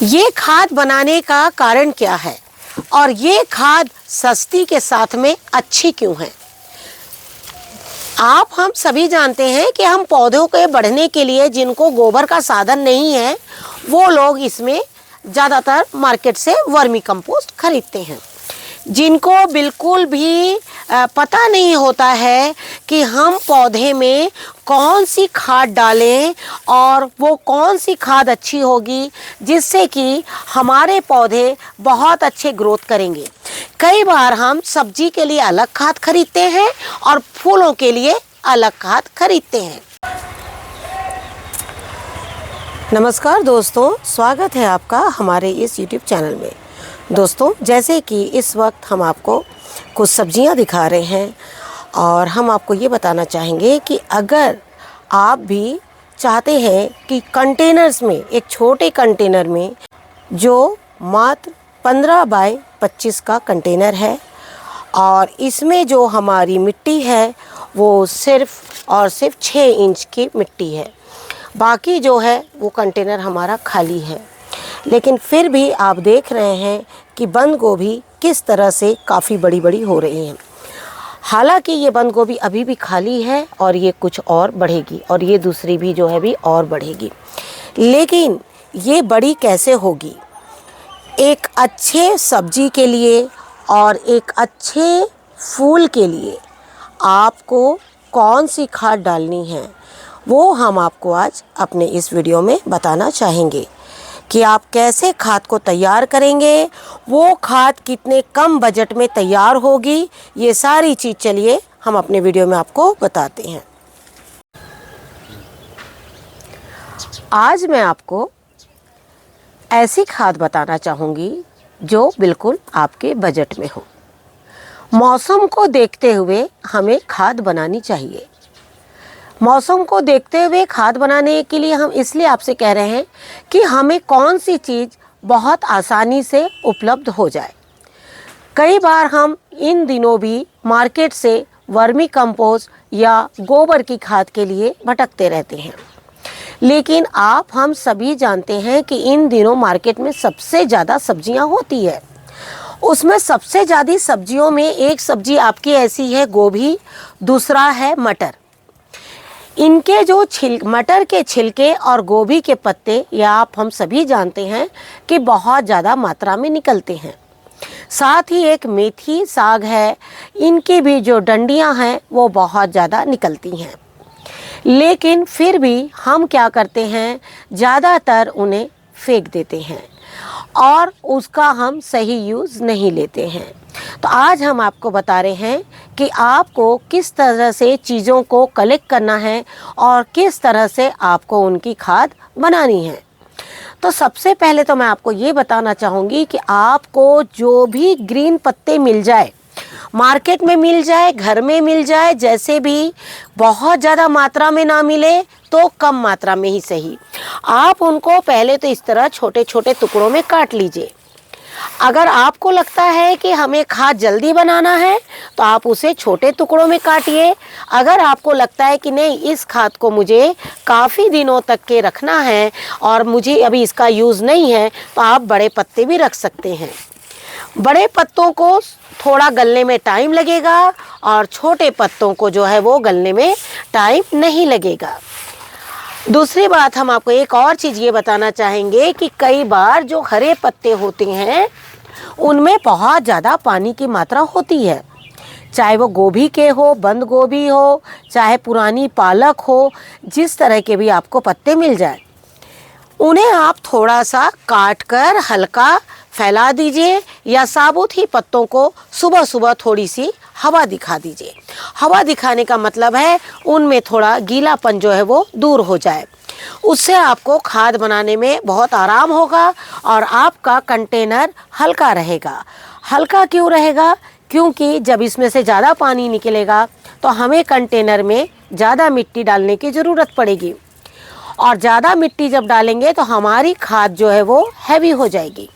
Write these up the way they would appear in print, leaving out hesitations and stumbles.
ये खाद बनाने का कारण क्या है और ये खाद सस्ती के साथ में अच्छी क्यों है? आप हम सभी जानते हैं कि हम पौधों के बढ़ने के लिए जिनको गोबर का साधन नहीं है वो लोग इसमें ज़्यादातर मार्केट से वर्मी कंपोस्ट खरीदते हैं। जिनको बिल्कुल भी पता नहीं होता है कि हम पौधे में कौन सी खाद डालें और वो कौन सी खाद अच्छी होगी जिससे कि हमारे पौधे बहुत अच्छे ग्रोथ करेंगे। कई बार हम सब्जी के लिए अलग खाद खरीदते हैं और फूलों के लिए अलग खाद खरीदते हैं। नमस्कार दोस्तों, स्वागत है आपका हमारे इस YouTube चैनल में। दोस्तों, जैसे कि इस वक्त हम आपको कुछ सब्जियां दिखा रहे हैं और हम आपको ये बताना चाहेंगे कि अगर आप भी चाहते हैं कि कंटेनर्स में, एक छोटे कंटेनर में जो मात्र 15 बाय 25 का कंटेनर है और इसमें जो हमारी मिट्टी है वो सिर्फ और सिर्फ 6 इंच की मिट्टी है, बाकी जो है वो कंटेनर हमारा खाली है। लेकिन फिर भी आप देख रहे हैं कि बंद गोभी किस तरह से काफ़ी बड़ी बड़ी हो रही हैं। हालांकि ये बंद गोभी अभी भी खाली है और ये कुछ और बढ़ेगी और ये दूसरी भी जो है भी और बढ़ेगी। लेकिन ये बड़ी कैसे होगी? एक अच्छे सब्जी के लिए और एक अच्छे फूल के लिए आपको कौन सी खाद डालनी है वो हम आपको आज अपने इस वीडियो में बताना चाहेंगे कि आप कैसे खाद को तैयार करेंगे, वो खाद कितने कम बजट में तैयार होगी। ये सारी चीज़ चलिए हम अपने वीडियो में आपको बताते हैं। आज मैं आपको ऐसी खाद बताना चाहूँगी जो बिल्कुल आपके बजट में हो। मौसम को देखते हुए हमें खाद बनानी चाहिए। मौसम को देखते हुए खाद बनाने के लिए हम इसलिए आपसे कह रहे हैं कि हमें कौन सी चीज़ बहुत आसानी से उपलब्ध हो जाए। कई बार हम इन दिनों भी मार्केट से वर्मी कंपोस्ट या गोबर की खाद के लिए भटकते रहते हैं। लेकिन आप हम सभी जानते हैं कि इन दिनों मार्केट में सबसे ज़्यादा सब्जियां होती है। उसमें सबसे ज़्यादा सब्जियों में एक सब्जी आपकी ऐसी है गोभी, दूसरा है मटर। इनके जो मटर के छिलके और गोभी के पत्ते या आप हम सभी जानते हैं कि बहुत ज़्यादा मात्रा में निकलते हैं। साथ ही एक मेथी साग है, इनकी भी जो डंडियां हैं वो बहुत ज़्यादा निकलती हैं। लेकिन फिर भी हम क्या करते हैं, ज़्यादातर उन्हें फेंक देते हैं और उसका हम सही यूज़ नहीं लेते हैं। तो आज हम आपको बता रहे हैं कि आपको किस तरह से चीज़ों को कलेक्ट करना है और किस तरह से आपको उनकी खाद बनानी है। तो सबसे पहले तो मैं आपको ये बताना चाहूँगी कि आपको जो भी ग्रीन पत्ते मिल जाए, मार्केट में मिल जाए, घर में मिल जाए, जैसे भी, बहुत ज़्यादा मात्रा में ना मिले तो कम मात्रा में ही सही, आप उनको पहले तो इस तरह छोटे छोटे टुकड़ों में काट लीजिए। अगर आपको लगता है कि हमें खाद जल्दी बनाना है तो आप उसे छोटे टुकड़ों में काटिए। अगर आपको लगता है कि नहीं, इस खाद को मुझे काफ़ी दिनों तक के रखना है और मुझे अभी इसका यूज़ नहीं है, तो आप बड़े पत्ते भी रख सकते हैं। बड़े पत्तों को थोड़ा गलने में टाइम लगेगा और छोटे पत्तों को जो है वो गलने में टाइम नहीं लगेगा। दूसरी बात, हम आपको एक और चीज़ ये बताना चाहेंगे कि कई बार जो हरे पत्ते होते हैं उनमें बहुत ज़्यादा पानी की मात्रा होती है, चाहे वो गोभी के हो, बंद गोभी हो, चाहे पुरानी पालक हो, जिस तरह के भी आपको पत्ते मिल जाए, उन्हें आप थोड़ा सा काट कर हल्का फैला दीजिए या साबुत ही पत्तों को सुबह सुबह थोड़ी सी हवा दिखा दीजिए। हवा दिखाने का मतलब है उनमें थोड़ा गीलापन जो है वो दूर हो जाए। उससे आपको खाद बनाने में बहुत आराम होगा और आपका कंटेनर हल्का रहेगा। हल्का क्यों रहेगा? क्योंकि जब इसमें से ज़्यादा पानी निकलेगा तो हमें कंटेनर में ज़्यादा मिट्टी डालने की ज़रूरत पड़ेगी और ज़्यादा मिट्टी जब डालेंगे तो हमारी खाद जो है वो हैवी हो जाएगी।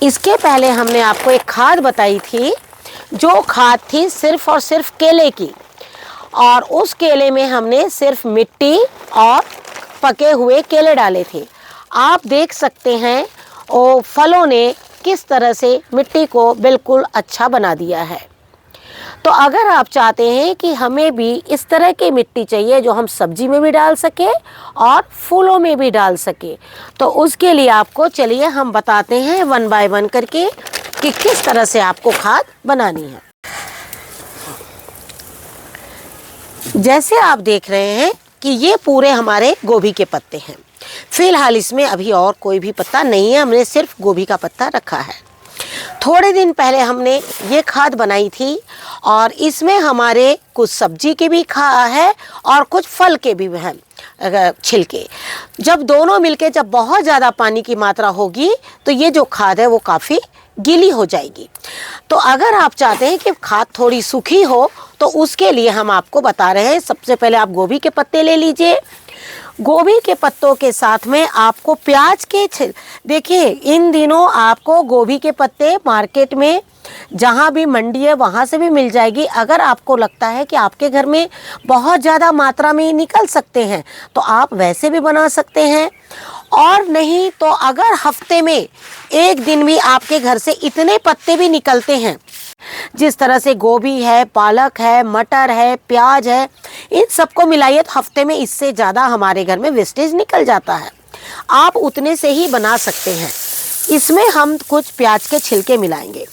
इसके पहले हमने आपको एक खाद बताई थी, जो खाद थी सिर्फ और सिर्फ केले की, और उस केले में हमने सिर्फ मिट्टी और पके हुए केले डाले थे। आप देख सकते हैं वो फलों ने किस तरह से मिट्टी को बिल्कुल अच्छा बना दिया है। तो अगर आप चाहते हैं कि हमें भी इस तरह की मिट्टी चाहिए जो हम सब्जी में भी डाल सके और फूलों में भी डाल सके, तो उसके लिए आपको चलिए हम बताते हैं 1 बाय 1 करके कि किस तरह से आपको खाद बनानी है। जैसे आप देख रहे हैं कि ये पूरे हमारे गोभी के पत्ते हैं। फिलहाल इसमें अभी और कोई भी पत्ता नहीं है, हमने सिर्फ गोभी का पत्ता रखा है। थोड़े दिन पहले हमने ये खाद बनाई थी और इसमें हमारे कुछ सब्जी के भी है और कुछ फल के भी हैं छिलके। जब दोनों मिलके जब बहुत ज़्यादा पानी की मात्रा होगी तो ये जो खाद है वो काफ़ी गीली हो जाएगी। तो अगर आप चाहते हैं कि खाद थोड़ी सूखी हो तो उसके लिए हम आपको बता रहे हैं, सबसे पहले आप गोभी के पत्ते ले लीजिए। गोभी के पत्तों के साथ में आपको प्याज के देखिए, इन दिनों आपको गोभी के पत्ते मार्केट में जहाँ भी मंडी है वहाँ से भी मिल जाएगी। अगर आपको लगता है कि आपके घर में बहुत ज़्यादा मात्रा में निकल सकते हैं तो आप वैसे भी बना सकते हैं, और नहीं तो अगर हफ्ते में एक दिन भी आपके घर से इतने पत्ते भी निकलते हैं, जिस तरह से गोभी है, पालक है, मटर है, प्याज है, इन सबको मिलाइए तो हफ्ते में इससे ज़्यादा हमारे घर में वेस्टेज निकल जाता है। आप उतने से ही बना सकते हैं। इसमें हम कुछ प्याज के छिलके मिलाएंगे।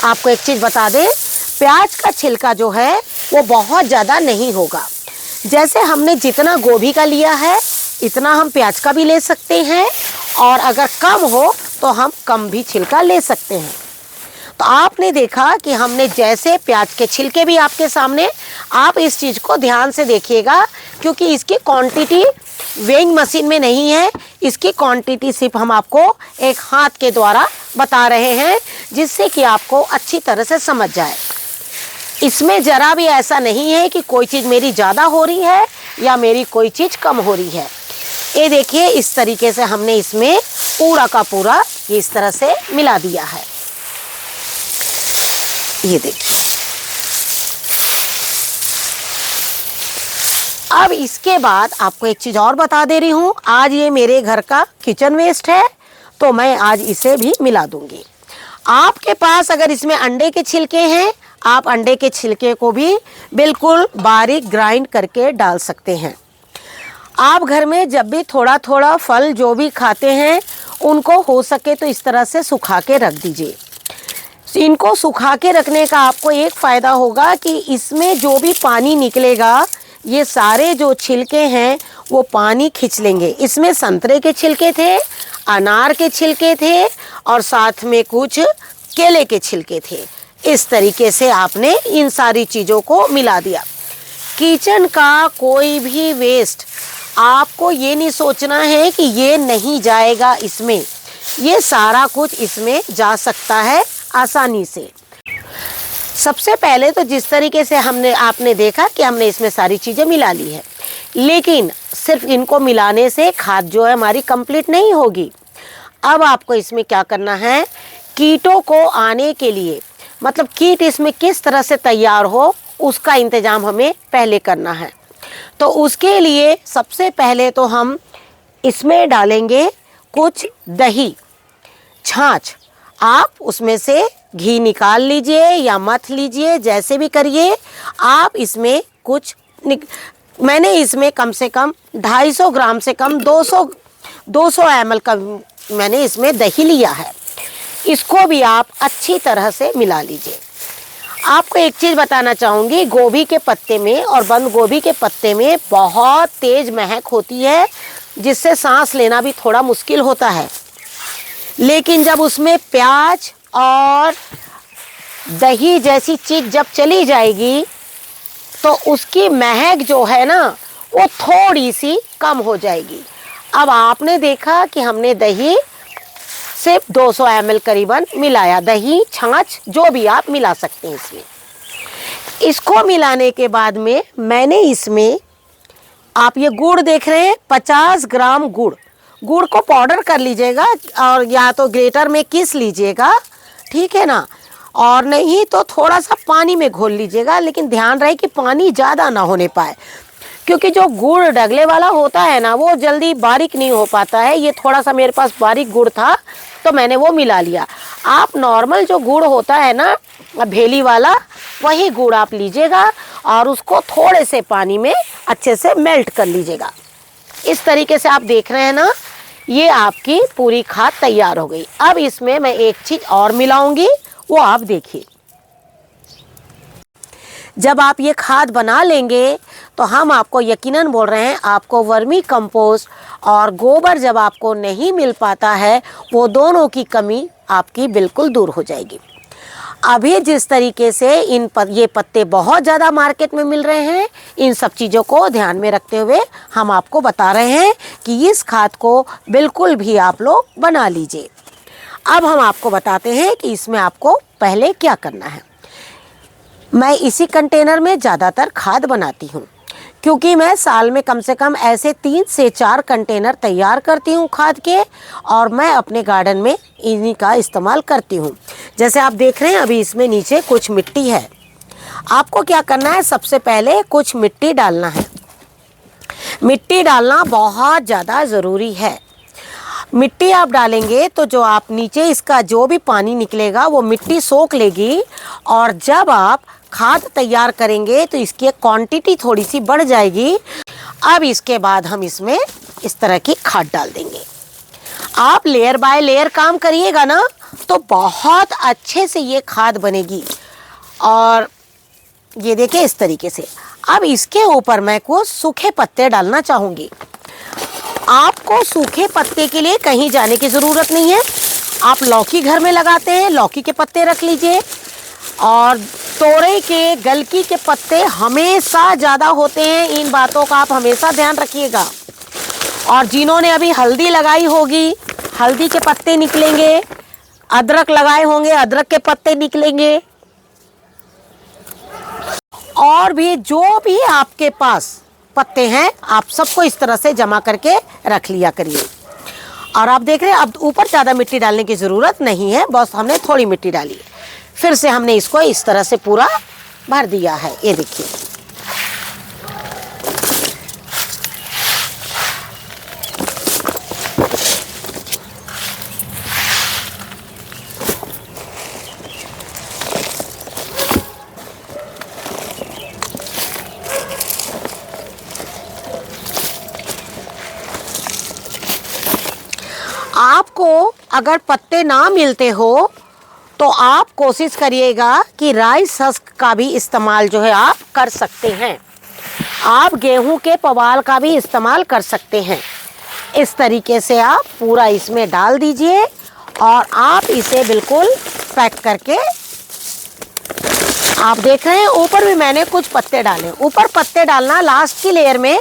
आपको एक चीज़ बता दें, प्याज का छिलका जो है वो बहुत ज़्यादा नहीं होगा। जैसे हमने जितना गोभी का लिया है इतना हम प्याज का भी ले सकते हैं, और अगर कम हो तो हम कम भी छिलका ले सकते हैं। तो आपने देखा कि हमने जैसे प्याज के छिलके भी आपके सामने, आप इस चीज़ को ध्यान से देखिएगा क्योंकि इसकी क्वांटिटी वेइंग मशीन में नहीं है। इसकी क्वांटिटी सिर्फ हम आपको एक हाथ के द्वारा बता रहे हैं जिससे कि आपको अच्छी तरह से समझ जाए। इसमें ज़रा भी ऐसा नहीं है कि कोई चीज़ मेरी ज़्यादा हो रही है या मेरी कोई चीज़ कम हो रही है। ये देखिए, इस तरीके से हमने इसमें पूरा का पूरा इस तरह से मिला दिया है। ये देखिए, अब इसके बाद आपको एक चीज़ और बता दे रही हूँ। आज ये मेरे घर का किचन वेस्ट है तो मैं आज इसे भी मिला दूंगी। आपके पास अगर इसमें अंडे के छिलके हैं, आप अंडे के छिलके को भी बिल्कुल बारीक ग्राइंड करके डाल सकते हैं। आप घर में जब भी थोड़ा थोड़ा फल जो भी खाते हैं उनको हो सके तो इस तरह से सुखा के रख दीजिए। इनको सुखा के रखने का आपको एक फ़ायदा होगा कि इसमें जो भी पानी निकलेगा, ये सारे जो छिलके हैं वो पानी खींच लेंगे। इसमें संतरे के छिलके थे, अनार के छिलके थे और साथ में कुछ केले के छिलके थे। इस तरीके से आपने इन सारी चीज़ों को मिला दिया। किचन का कोई भी वेस्ट आपको ये नहीं सोचना है कि ये नहीं जाएगा इसमें, ये सारा कुछ इसमें जा सकता है आसानी से। सबसे पहले तो जिस तरीके से आपने देखा कि हमने इसमें सारी चीज़ें मिला ली है, लेकिन सिर्फ इनको मिलाने से खाद जो है हमारी कंप्लीट नहीं होगी। अब आपको इसमें क्या करना है, कीटों को आने के लिए, मतलब कीट इसमें किस तरह से तैयार हो उसका इंतज़ाम हमें पहले करना है। तो उसके लिए सबसे पहले तो हम इसमें डालेंगे कुछ दही, छाछ। आप उसमें से घी निकाल लीजिए या मथ लीजिए, जैसे भी करिए। आप इसमें कुछ मैंने इसमें कम से कम 250 ग्राम से कम 200 ml का मैंने इसमें दही लिया है। इसको भी आप अच्छी तरह से मिला लीजिए। आपको एक चीज़ बताना चाहूँगी, गोभी के पत्ते में और बंद गोभी के पत्ते में बहुत तेज़ महक होती है जिससे सांस लेना भी थोड़ा मुश्किल होता है। लेकिन जब उसमें प्याज और दही जैसी चीज़ जब चली जाएगी तो उसकी महक जो है ना वो थोड़ी सी कम हो जाएगी। अब आपने देखा कि हमने दही सिर्फ 200 ml करीबन मिलाया। दही, छाछ जो भी आप मिला सकते हैं इसमें। इसको मिलाने के बाद में मैंने इसमें, आप ये गुड़ देख रहे हैं, 50 ग्राम गुड़ को पाउडर कर लीजिएगा और या तो ग्रेटर में घिस लीजिएगा, ठीक है ना, और नहीं तो थोड़ा सा पानी में घोल लीजिएगा। लेकिन ध्यान रहे कि पानी ज़्यादा ना होने पाए, क्योंकि जो गुड़ डगले वाला होता है ना वो जल्दी बारीक नहीं हो पाता है। ये थोड़ा सा मेरे पास बारीक गुड़ था तो मैंने वो मिला लिया। आप नॉर्मल जो गुड़ होता है ना भेली वाला, वही गुड़ आप लीजिएगा और उसको थोड़े से पानी में अच्छे से मेल्ट कर लीजिएगा। इस तरीके से आप देख रहे हैं ना, ये आपकी पूरी खाद तैयार हो गई। अब इसमें मैं एक चीज़ और मिलाऊंगी, वो आप देखिए। जब आप ये खाद बना लेंगे तो हम आपको यकीनन बोल रहे हैं, आपको वर्मी कंपोस्ट और गोबर जब आपको नहीं मिल पाता है, वो दोनों की कमी आपकी बिल्कुल दूर हो जाएगी। अभी जिस तरीके से ये पत्ते बहुत ज़्यादा मार्केट में मिल रहे हैं, इन सब चीज़ों को ध्यान में रखते हुए हम आपको बता रहे हैं कि इस खाद को बिल्कुल भी आप लोग बना लीजिए। अब हम आपको बताते हैं कि इसमें आपको पहले क्या करना है। मैं इसी कंटेनर में ज़्यादातर खाद बनाती हूँ, क्योंकि मैं साल में कम से कम ऐसे 3 से 4 कंटेनर तैयार करती हूँ खाद के, और मैं अपने गार्डन में इन्हीं का इस्तेमाल करती हूँ। जैसे आप देख रहे हैं अभी इसमें नीचे कुछ मिट्टी है। आपको क्या करना है, सबसे पहले कुछ मिट्टी डालना है। मिट्टी डालना बहुत ज़्यादा ज़रूरी है। मिट्टी आप डालेंगे तो जो आप नीचे इसका जो भी पानी निकलेगा वो मिट्टी सोख लेगी, और जब आप खाद तैयार करेंगे तो इसकी क्वांटिटी थोड़ी सी बढ़ जाएगी। अब इसके बाद हम इसमें इस तरह की खाद डाल देंगे। आप लेयर बाय लेयर काम करिएगा ना तो बहुत अच्छे से ये खाद बनेगी। और ये देखिए इस तरीके से। अब इसके ऊपर मैं कुछ सूखे पत्ते डालना चाहूँगी। आपको सूखे पत्ते के लिए कहीं जाने की ज़रूरत नहीं है। आप लौकी घर में लगाते हैं, लौकी के पत्ते रख लीजिए, और तोरई के, गलकी के पत्ते हमेशा ज़्यादा होते हैं। इन बातों का आप हमेशा ध्यान रखिएगा। और जिन्होंने अभी हल्दी लगाई होगी, हल्दी के पत्ते निकलेंगे। अदरक लगाए होंगे, अदरक के पत्ते निकलेंगे। और भी जो भी आपके पास पत्ते हैं, आप सबको इस तरह से जमा करके रख लिया करिए। और आप देख रहे हैं अब ऊपर ज़्यादा मिट्टी डालने की ज़रूरत नहीं है, बस हमने थोड़ी मिट्टी डाली है। फिर से हमने इसको इस तरह से पूरा भर दिया है। ये देखिए, आपको अगर पत्ते ना मिलते हो तो आप कोशिश करिएगा कि राइस हस्क का भी इस्तेमाल जो है आप कर सकते हैं। आप गेहूं के पवाल का भी इस्तेमाल कर सकते हैं। इस तरीके से आप पूरा इसमें डाल दीजिए और आप इसे बिल्कुल पैक करके, आप देख रहे हैं ऊपर भी मैंने कुछ पत्ते डाले। ऊपर पत्ते डालना, लास्ट की लेयर में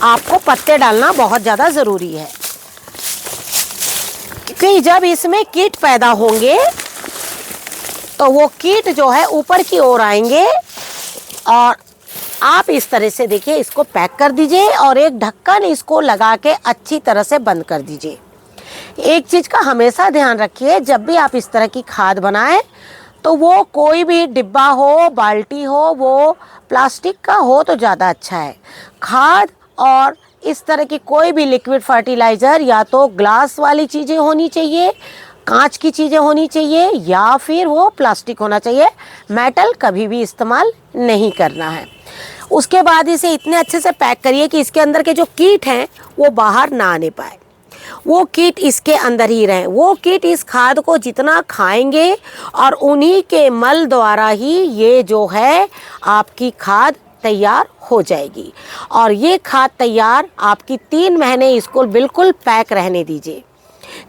आपको पत्ते डालना बहुत ज़्यादा ज़रूरी है, क्योंकि जब इसमें कीट पैदा होंगे तो वो कीट जो है ऊपर की ओर आएंगे। और आप इस तरह से देखिए, इसको पैक कर दीजिए और एक ढक्कन इसको लगा के अच्छी तरह से बंद कर दीजिए। एक चीज़ का हमेशा ध्यान रखिए, जब भी आप इस तरह की खाद बनाएं तो वो कोई भी डिब्बा हो, बाल्टी हो, वो प्लास्टिक का हो तो ज़्यादा अच्छा है। खाद और इस तरह की कोई भी लिक्विड फर्टिलाइज़र या तो ग्लास वाली चीज़ें होनी चाहिए, कांच की चीज़ें होनी चाहिए, या फिर वो प्लास्टिक होना चाहिए। मेटल कभी भी इस्तेमाल नहीं करना है। उसके बाद इसे इतने अच्छे से पैक करिए कि इसके अंदर के जो कीट हैं वो बाहर ना आने पाए, वो कीट इसके अंदर ही रहें। वो कीट इस खाद को जितना खाएंगे और उन्हीं के मल द्वारा ही ये जो है आपकी खाद तैयार हो जाएगी। और ये खाद तैयार आपकी 3 महीने इसको बिल्कुल पैक रहने दीजिए।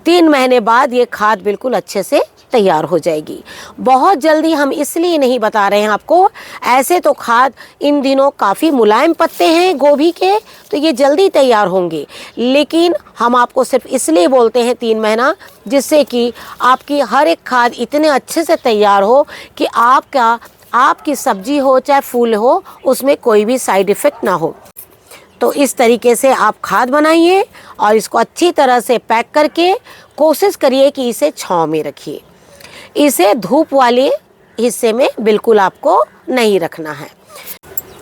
3 महीने बाद ये खाद बिल्कुल अच्छे से तैयार हो जाएगी। बहुत जल्दी हम इसलिए नहीं बता रहे हैं आपको, ऐसे तो खाद इन दिनों काफ़ी मुलायम पत्ते हैं गोभी के, तो ये जल्दी तैयार होंगे। लेकिन हम आपको सिर्फ इसलिए बोलते हैं 3 महीना, जिससे कि आपकी हर एक खाद इतने अच्छे से तैयार हो कि आपकी सब्जी हो चाहे फूल हो, उसमें कोई भी साइड इफ़ेक्ट ना हो। तो इस तरीके से आप खाद बनाइए और इसको अच्छी तरह से पैक करके कोशिश करिए कि इसे छांव में रखिए। इसे धूप वाले हिस्से में बिल्कुल आपको नहीं रखना है।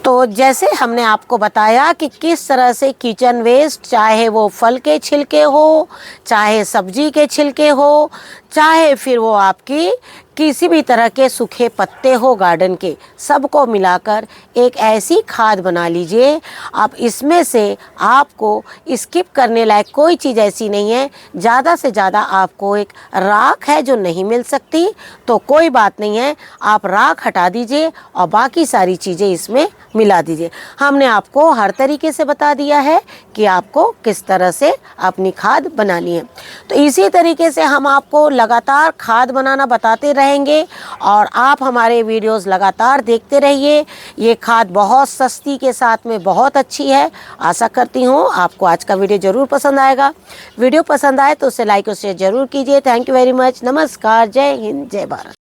तो जैसे हमने आपको बताया कि किस तरह से किचन वेस्ट, चाहे वो फल के छिलके हो, चाहे सब्जी के छिलके हो, चाहे फिर वो आपकी किसी भी तरह के सूखे पत्ते हो गार्डन के, सबको मिलाकर एक ऐसी खाद बना लीजिए। अब इसमें से आपको स्किप करने लायक कोई चीज़ ऐसी नहीं है। ज़्यादा से ज़्यादा आपको एक राख है जो नहीं मिल सकती, तो कोई बात नहीं है, आप राख हटा दीजिए और बाकी सारी चीज़ें इसमें मिला दीजिए। हमने आपको हर तरीके से बता दिया है कि आपको किस तरह से अपनी खाद बनानी है। तो इसी तरीके से हम आपको लगातार खाद बनाना बताते रहेंगे और आप हमारे वीडियोस लगातार देखते रहिए। ये खाद बहुत सस्ती के साथ में बहुत अच्छी है। आशा करती हूँ आपको आज का वीडियो ज़रूर पसंद आएगा। वीडियो पसंद आए तो उसे लाइक और शेयर ज़रूर कीजिए। Thank you very much. नमस्कार, जय हिंद, जय भारत।